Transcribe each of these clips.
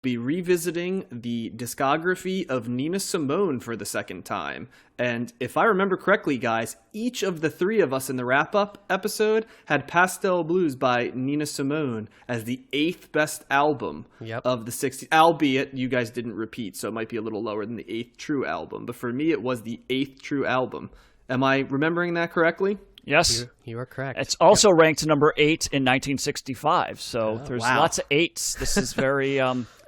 be revisiting the discography of Nina Simone for the second time. And if I remember correctly, guys, each of the three of us in the wrap-up episode had Pastel Blues by Nina Simone as the 8th best album of the 60s, albeit you guys didn't repeat, so it might be a little lower than the 8th true album. But for me, it was the 8th true album. Am I remembering that correctly? Yes. You are correct. It's also ranked number 8 in 1965, so there's lots of 8s. This is very...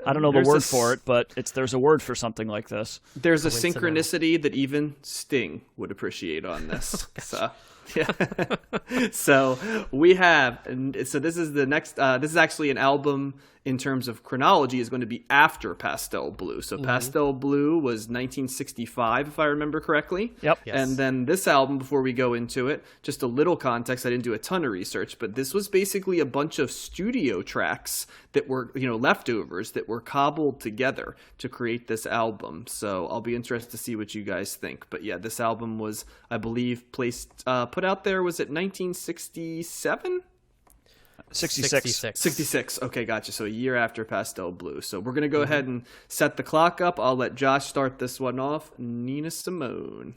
I don't know the word for it, but there's a word for something like this. There's a synchronicity that even Sting would appreciate on this. So, yeah. So we have, so this is the next, this is actually an album in terms of chronology is going to be after Pastel Blue. So Pastel Blue was 1965, if I remember correctly. Yep. Yes. And then this album, before we go into it, just a little context. I didn't do a ton of research, but this was basically a bunch of studio tracks that were, leftovers that were cobbled together to create this album. So I'll be interested to see what you guys think. But yeah, this album was, I believe, put out there, was it 1967? 66. Okay, gotcha. So a year after Pastel Blue. So we're going to go ahead and set the clock up. I'll let Josh start this one off. Nina Simone.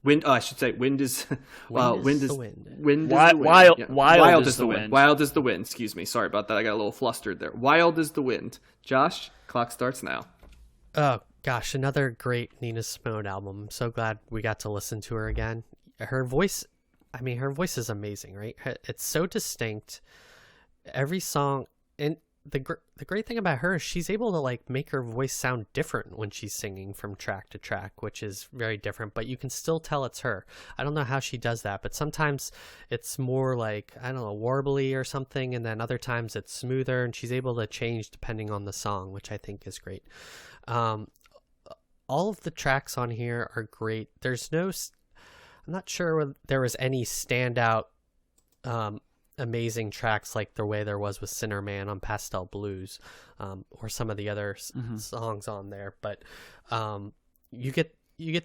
Wind is the wind. Wild is the wind. Wild is the wind. Excuse me. Sorry about that. I got a little flustered there. Wild is the wind. Josh, clock starts now. Oh gosh, another great Nina Simone album. I'm so glad we got to listen to her again. Her voice is amazing, right? It's so distinct. Every song, and the great thing about her is she's able to like make her voice sound different when she's singing from track to track, which is very different, but you can still tell it's her. I don't know how she does that, but sometimes it's more like, I don't know, warbly or something, and then other times it's smoother, and she's able to change depending on the song, which I think is great. All of the tracks on here are great. I'm not sure there was any standout amazing tracks like the way there was with Sinner Man on Pastel Blues, or some of the other songs on there, but you get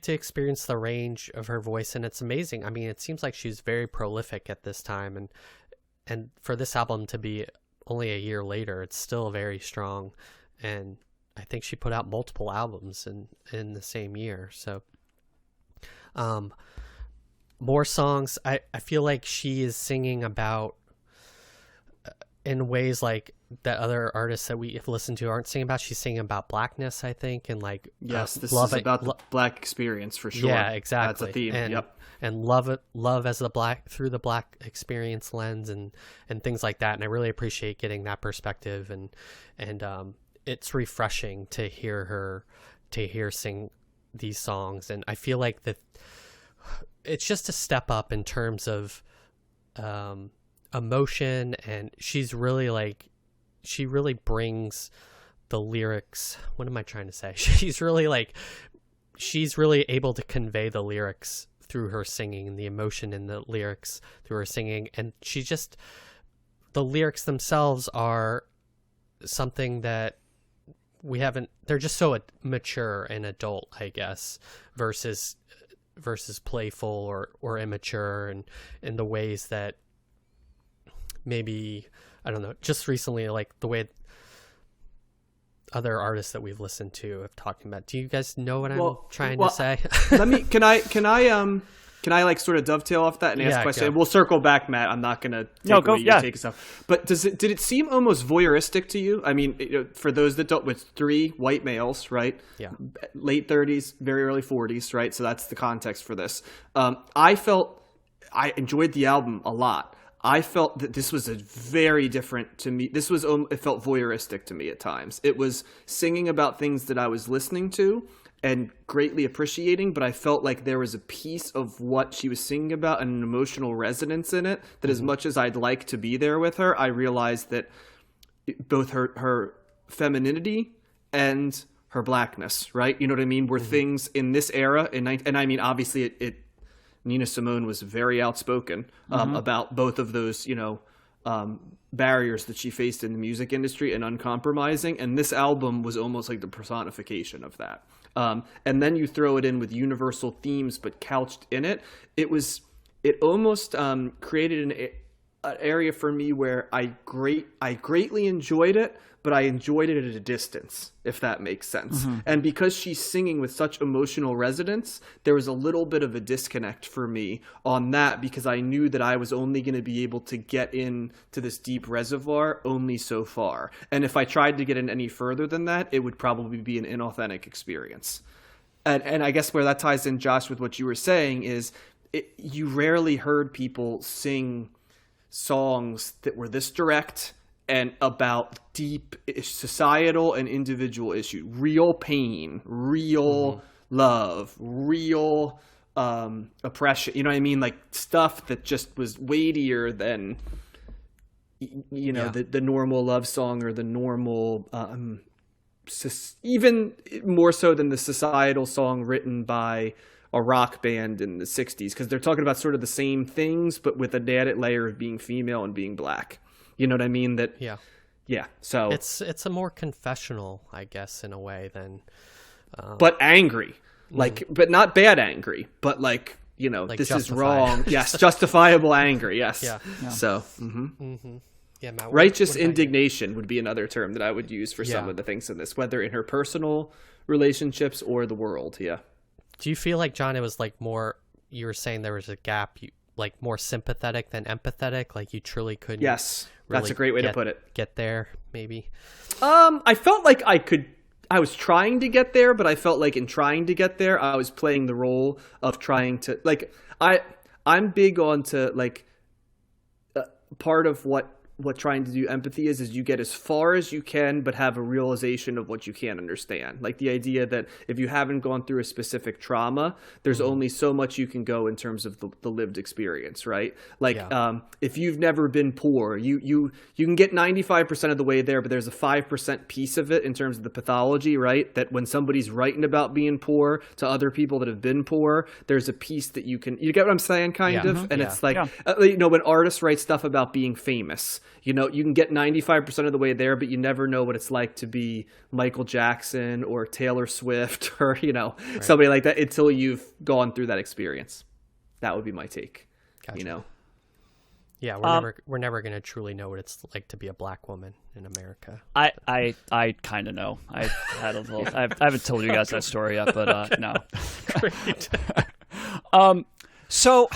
to experience the range of her voice, and it's amazing. I mean, it seems like she's very prolific at this time, and for this album to be only a year later, it's still very strong, and I think she put out multiple albums in the same year. So more songs. I feel like she is singing about in ways like that other artists that we have listened to aren't singing about. She's singing about blackness, I think, and like this is about the black experience for sure. Yeah, exactly. That's a theme. And love as through the black experience lens and things like that. And I really appreciate getting that perspective, and it's refreshing to hear her sing these songs, and I feel like that it's just a step up in terms of emotion, and she really brings the lyrics. What am I trying to say? She's really able to convey the lyrics through her singing, and the emotion in the lyrics through her singing, and the lyrics themselves are something that they're just so mature and adult, I guess, versus playful or immature, and in the ways that maybe, I don't know, just recently, like the way other artists that we've listened to have talking about. Do you guys know what I'm trying to say? Can I like sort of dovetail off that and ask a question? We'll circle back, Matt. I'm not going to take us off. But did it seem almost voyeuristic to you? I mean, for those that don't, with 3 white males, right? Yeah. Late 30s, very early 40s, right? So that's the context for this. I enjoyed the album a lot. I felt that this was a very different to me. It felt voyeuristic to me at times. It was singing about things that I was listening to and greatly appreciating, but I felt like there was a piece of what she was singing about and an emotional resonance in it that as much as I'd like to be there with her, I realized that both her femininity and her blackness, right? You know what I mean? Were things in this era, and I mean, obviously Nina Simone was very outspoken about both of those, barriers that she faced in the music industry, and uncompromising. And this album was almost like the personification of that. And then you throw it in with universal themes, but couched in it. It almost created an area for me where I greatly enjoyed it, but I enjoyed it at a distance, if that makes sense. Mm-hmm. And because she's singing with such emotional resonance, there was a little bit of a disconnect for me on that, because I knew that I was only going to be able to get into this deep reservoir only so far. And if I tried to get in any further than that, it would probably be an inauthentic experience. And I guess where that ties in, Josh, with what you were saying is you rarely heard people sing songs that were this direct and about deep societal and individual issues, real pain, real love, real oppression. You know what I mean? Like stuff that just was weightier than, the normal love song or the normal, even more so than the societal song written by a rock band in the 60s, because they're talking about sort of the same things, but with an added layer of being female and being black. You know what I mean? Yeah. So it's a more confessional, I guess, in a way than, but angry, but not bad angry, but like this is wrong. Yes, justifiable anger. Yes. Yeah. So. Yeah, Matt, righteous indignation would be another term that I would use for some of the things in this, whether in her personal relationships or the world. Yeah. Do you feel like, John, it was like more, you were saying there was a gap, like more sympathetic than empathetic, like you truly couldn't. Yes, that's really a great way to put it. Get there, maybe. I felt like I was trying to get there, but I felt like in trying to get there, I was playing the role of trying to, like, I'm big on to, like, part of what trying to do empathy is you get as far as you can, but have a realization of what you can't understand. Like the idea that if you haven't gone through a specific trauma, there's only so much you can go in terms of the lived experience, right? Like if you've never been poor, you can get 95% of the way there, but there's a 5% piece of it in terms of the pathology, right? That when somebody's writing about being poor to other people that have been poor, there's a piece that you get what I'm saying, kind of? And it's like, when artists write stuff about being famous, you can get 95% of the way there, but you never know what it's like to be Michael Jackson or Taylor Swift or, somebody like that until you've gone through that experience. That would be my take, Gotcha. Yeah, we're never going to truly know what it's like to be a black woman in America. I kind of know. I had a little. I haven't told you guys that story yet, but no. Great. So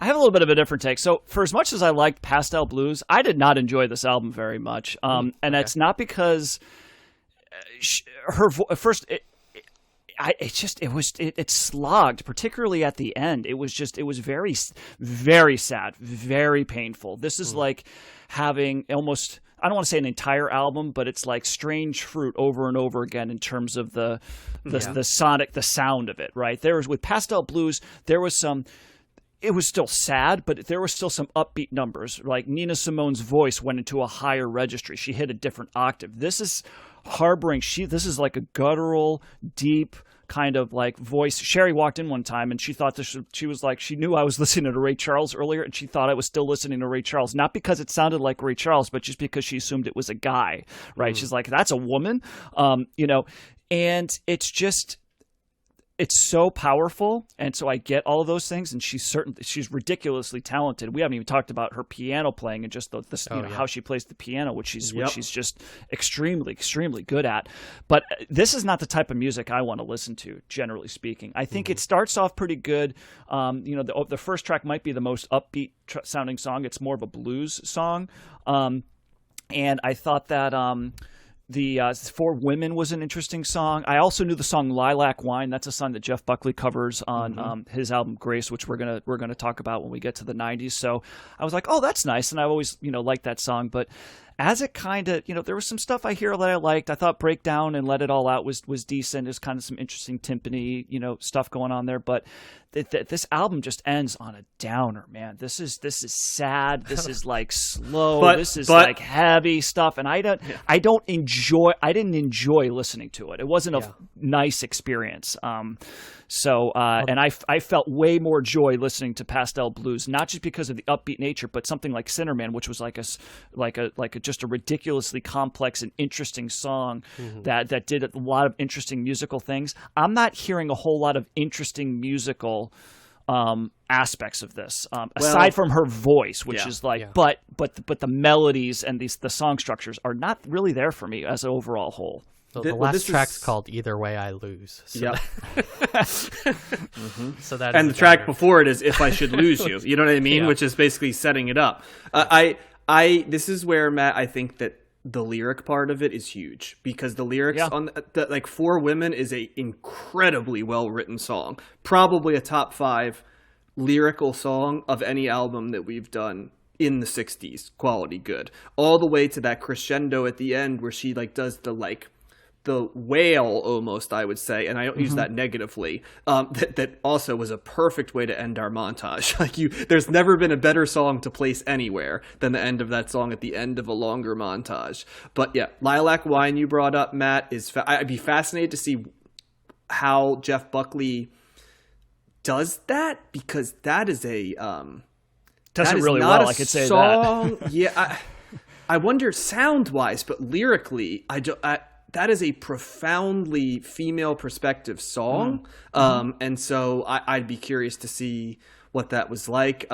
I have a little bit of a different take. So for as much as I liked Pastel Blues, I did not enjoy this album very much. And it's not because her first. It slogged, particularly at the end. It was very, very sad, very painful. This is like having almost, I don't want to say an entire album, but it's like Strange Fruit over and over again in terms of the sound of it, right? With Pastel Blues, it was still sad, but there were still some upbeat numbers. Like Nina Simone's voice went into a higher registry. She hit a different octave. This is harboring. This is like a guttural, deep kind of like voice. Sherry walked in one time and she thought she knew I was listening to Ray Charles earlier, and she thought I was still listening to Ray Charles, not because it sounded like Ray Charles, but just because she assumed it was a guy, right? She's like, that's a woman, and it's so powerful, and so I get all of those things, and she's ridiculously talented. We haven't even talked about her piano playing and just how she plays the piano, which she's just extremely, extremely good at. But this is not the type of music I want to listen to, generally speaking. I think it starts off pretty good. The first track might be the most upbeat sounding song. It's more of a blues song, and I thought that. The For Women was an interesting song. I also knew the song Lilac Wine. That's a song that Jeff Buckley covers on his album Grace, which we're gonna talk about when we get to the 90s. So I was like, oh, that's nice. And I always, liked that song. But as it kind of, there was some stuff I hear that I liked. I thought Breakdown and Let It All Out was decent. There's kind of some interesting timpani, stuff going on there. But this album just ends on a downer, man. This is sad. This is like slow. This is like heavy stuff, and I didn't enjoy listening to it. It wasn't a nice experience. And I felt way more joy listening to Pastel Blues, not just because of the upbeat nature, but something like Sinnerman, which was just a ridiculously complex and interesting song that did a lot of interesting musical things. I'm not hearing a whole lot of interesting musical aspects of this, aside from her voice, which is like, but the melodies and the song structures are not really there for me as an overall whole. So the last track's called "Either Way I Lose." So yeah. So that and the track before it is "If I Should Lose You." You know what I mean? Which is basically setting it up. This is where, Matt, I think that the lyric part of it is huge, because the lyrics on the like For Women is a incredibly well written song, probably a top 5 lyrical song of any album that we've done in the 60s, quality good, all the way to that crescendo at the end where she like does the wail almost, I would say, and I don't use that negatively, that also was a perfect way to end our montage. Like there's never been a better song to place anywhere than the end of that song at the end of a longer montage. But yeah, Lilac Wine you brought up, Matt, I'd be fascinated to see how Jeff Buckley does that, because that is a does it really well. I could say that. Yeah, I wonder sound wise, but lyrically, that is a profoundly female perspective song. And so I'd be curious to see what that was like.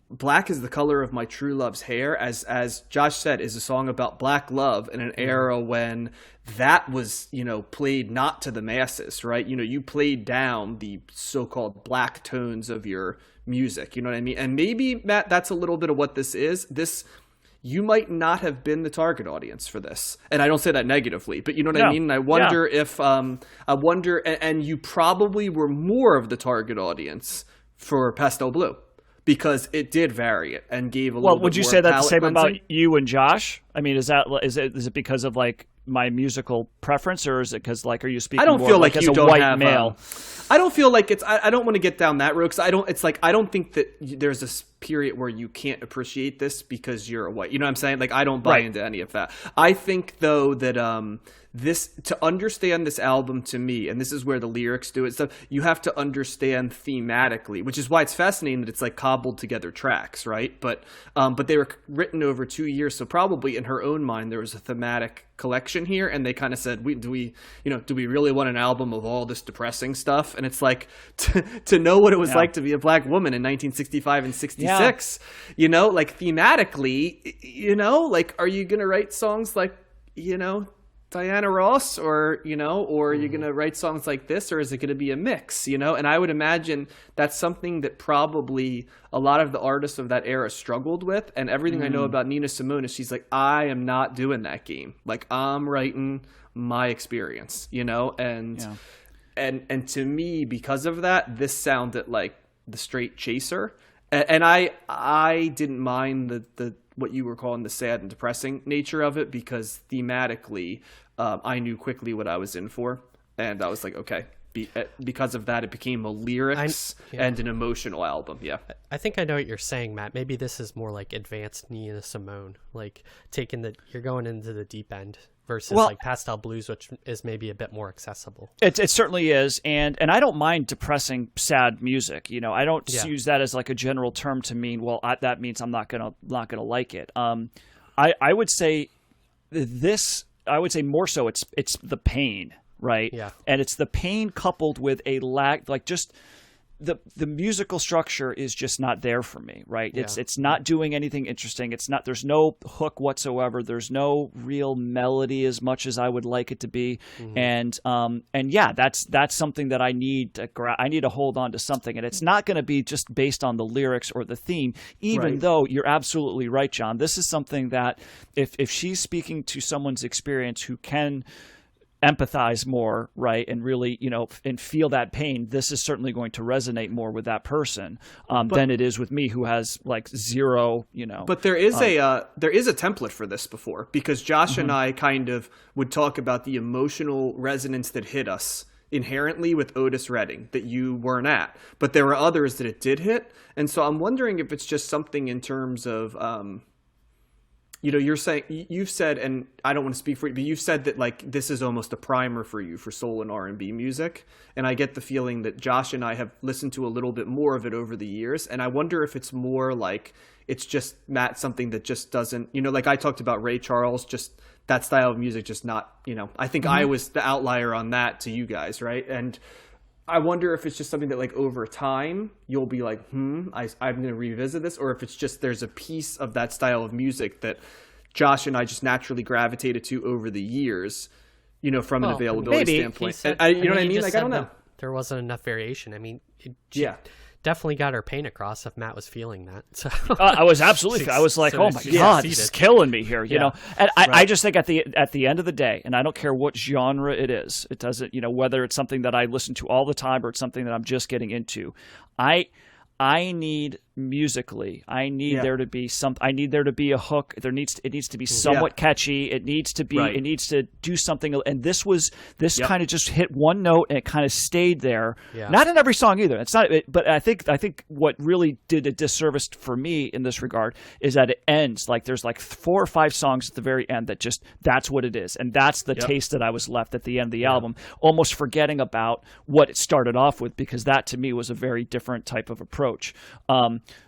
Black is the Color of My True Love's Hair, as Josh said, is a song about black love in an era when that was, played not to the masses, right? You played down the so-called black tones of your music, you know what I mean? And maybe, Matt, that's a little bit of what this is. You might not have been the target audience for this. And I don't say that negatively, but you know what I mean? And I wonder if, and you probably were more of the target audience for Pastel Blue, because it did vary it and gave a little bit more. Well, would you say that the same cleansing about you and Josh? I mean, is it because of like my musical preference, or is it because like, are you speaking? I don't more feel like like as you a don't white have male? I don't feel like it's. I don't want to get down that road, because I don't think that there's this period where you can't appreciate this because you're a white. You know what I'm saying? Like, I don't buy into any of that. I think though that to understand this album, to me, and this is where the lyrics do it stuff, you have to understand thematically, which is why it's fascinating that it's like cobbled together tracks, right? But they were written over 2 years, so probably in her own mind there was a thematic collection here, and they kind of said, do we really want an album of all this depressing stuff? And it's like to know what it was like to be a black woman in 1965 and 66, like thematically, like, are you gonna write songs like, Diana Ross, or are you going to write songs like this, or is it going to be a mix, And I would imagine that's something that probably a lot of the artists of that era struggled with. And everything I know about Nina Simone is she's like, I am not doing that game. Like, I'm writing my experience, and to me, because of that, this sounded like the straight chaser. And I didn't mind the what you were calling the sad and depressing nature of it, because thematically, I knew quickly what I was in for, and I was like, okay. Because of that, it became a lyrics and an emotional album. Yeah, I think I know what you're saying, Matt. Maybe this is more like advanced Nina Simone, like you're going into the deep end versus like Pastel Blues, which is maybe a bit more accessible. It certainly is, and I don't mind depressing, sad music. I don't use that as like a general term to mean, that means I'm not gonna like it. I would say more so it's the pain. Right. Yeah. And it's the pain coupled with a lack, like just the musical structure is just not there for me. Right. Yeah. It's not doing anything interesting. There's no hook whatsoever. There's no real melody as much as I would like it to be. Mm-hmm. And that's something that I need to hold on to something. And it's not going to be just based on the lyrics or the theme, even though you're absolutely right, John. This is something that if she's speaking to someone's experience who can empathize more, right, and really, and feel that pain, this is certainly going to resonate more with that person than it is with me, who has like zero, But there is a template for this before, because Josh and I kind of would talk about the emotional resonance that hit us inherently with Otis Redding that you weren't at, but there were others that it did hit, and so I'm wondering if it's just something in terms of you've said, and I don't want to speak for you, but you've said that like this is almost a primer for you for soul and R&B music, and I get the feeling that Josh and I have listened to a little bit more of it over the years, and I wonder if it's more like it's just Matt, something that just doesn't, like I talked about Ray Charles, just that style of music, just not, I think I was the outlier on that to you guys, right? And I wonder if it's just something that like over time you'll be like, I'm going to revisit this, or if it's just there's a piece of that style of music that Josh and I just naturally gravitated to over the years, from an availability standpoint. Said, you know what I mean? Like, I don't know. There wasn't enough variation. I mean, yeah. Definitely got her paint across if Matt was feeling that. So. I was absolutely. I was like, oh my god, this is killing me here. You know, and I just think at the end of the day, and I don't care what genre it is. It doesn't, whether it's something that I listen to all the time or it's something that I'm just getting into. I need musically. I need there to be I need there to be a hook. It needs to be somewhat catchy. It needs to be. Right. It needs to do something. And this kind of just hit one note and it kind of stayed there. Yeah. Not in every song either. It's not. But I think what really did a disservice for me in this regard is that it ends like there's like 4 or 5 songs at the very end that just that's what it is, and that's the taste that I was left at the end of the album, almost forgetting about what it started off with, because that to me was a very different type of approach.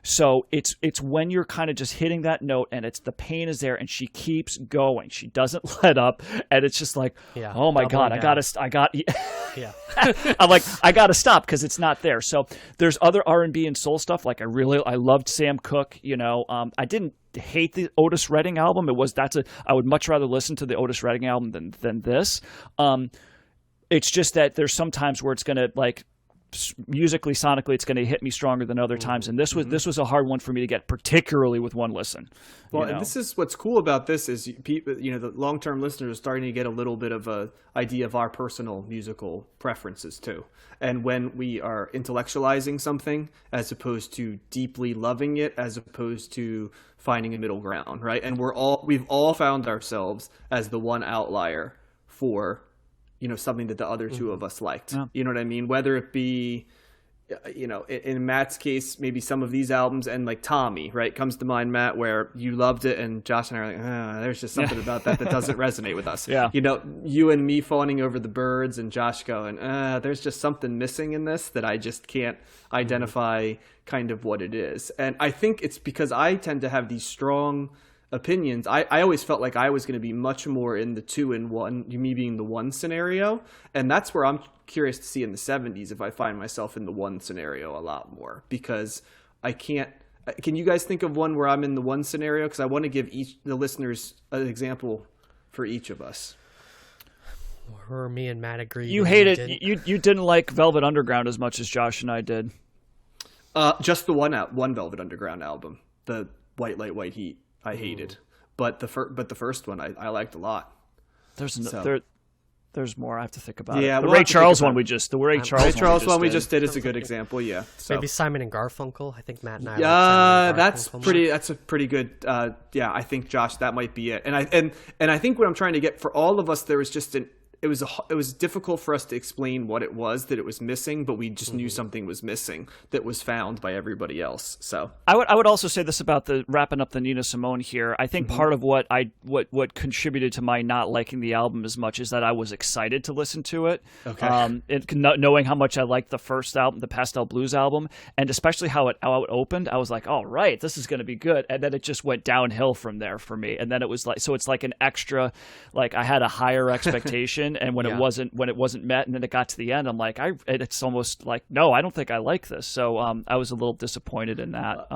So it's when you're kind of just hitting that note and the pain is there and she keeps going. She doesn't let up, and it's just like, oh my God, I got I'm like, I gotta stop because it's not there. So there's other R&B and soul stuff. Like I loved Sam Cooke. I didn't hate the Otis Redding album. I would much rather listen to the Otis Redding album than this. It's just that there's some times where it's gonna like, musically, sonically, it's going to hit me stronger than other times, and this was a hard one for me to get, particularly with one listen. Well, and this is what's cool about this is people, the long-term listeners are starting to get a little bit of a idea of our personal musical preferences too, and when we are intellectualizing something as opposed to deeply loving it, as opposed to finding a middle ground, right? And we've all found ourselves as the one outlier for something that the other two of us liked. Yeah. You know what I mean? Whether it be, in Matt's case, maybe some of these albums, and like Tommy, right? Comes to mind, Matt, where you loved it and Josh and I are like, there's just something about that doesn't resonate with us. Yeah. You and me fawning over the birds and Josh going, there's just something missing in this that I just can't identify kind of what it is. And I think it's because I tend to have these strong opinions. I always felt like I was going to be much more in the 2 and 1, me being the 1 scenario, and that's where I'm curious to see in the 70s if I find myself in the 1 scenario a lot more, because I can't. Can you guys think of one where I'm in the 1 scenario? Because I want to give the listeners an example for each of us. Where me and Matt agree. You hated you didn't like Velvet Underground as much as Josh and I did. Just the one Velvet Underground album, the White Light, White Heat. I hated, but the first one I liked a lot. There's more. I have to think about it. The Ray Charles one we just did is a good example. Yeah, so. Maybe Simon and Garfunkel. I think Matt and I. That's a pretty good. I think Josh, that might be it. And I think what I'm trying to get for all of us, there was just it was difficult for us to explain what it was that it was missing, but we just knew something was missing that was found by everybody else. So I would also say this about wrapping up the Nina Simone here. I think part of what contributed to my not liking the album as much is that I was excited to listen to it. Okay. Knowing how much I liked the first album, the Pastel Blues album, and especially how it opened, I was like, all right, this is going to be good. And then it just went downhill from there for me. And then it was like, so it's like an extra, like I had a higher expectation. And when it wasn't met, and then it got to the end, I'm like, it's almost like, no, I don't think I like this. So I was a little disappointed in that.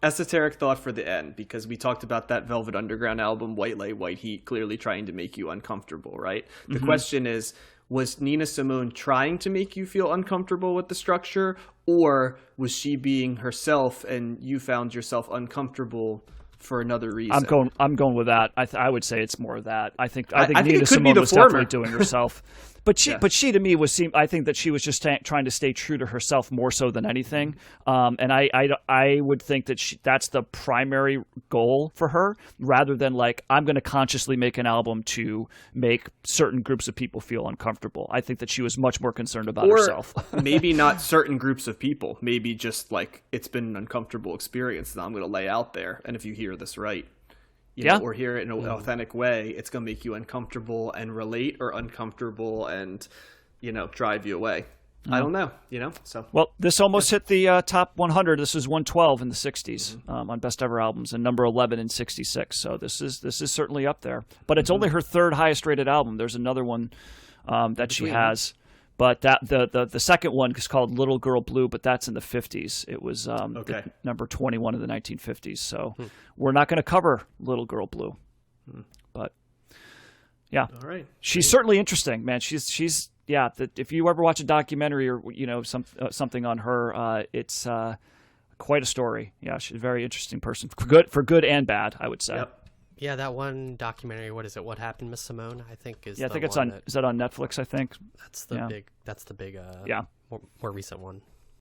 Esoteric thought for the end, because we talked about that Velvet Underground album, White Light, White Heat, clearly trying to make you uncomfortable, right? The question is, was Nina Simone trying to make you feel uncomfortable with the structure, or was she being herself and you found yourself uncomfortable for another reason? I'm going with that. I would say it's more of that. I think Nina Simone was definitely doing herself. But she to me I think that she was just trying to stay true to herself more so than anything. And I would think that that's the primary goal for her, rather than like, I'm going to consciously make an album to make certain groups of people feel uncomfortable. I think that she was much more concerned about herself. Maybe not certain groups of people. Maybe just like, it's been an uncomfortable experience that I'm going to lay out there. And if you hear this right, or hear it in an authentic way, it's going to make you uncomfortable and relate, or uncomfortable and, drive you away. I don't know, so. Well, this almost hit the top 100. This is 112 in the 60s on Best Ever Albums, and number 11 in 66. So this is certainly up there. But it's only her third highest rated album. There's another one that she has. But that the second one is called Little Girl Blue, but that's in the 50s. It was the number 21 in the 1950s. So we're not going to cover Little Girl Blue. But yeah, all right, she's certainly interesting, man. She's if you ever watch a documentary or something on her, it's quite a story. Yeah, she's a very interesting person for good and bad, I would say. Yep. Yeah, that one documentary. What is it? What Happened, Miss Simone? I think is. Yeah, I think it's on. Is that on Netflix? I think that's the big. That's the big. More recent one.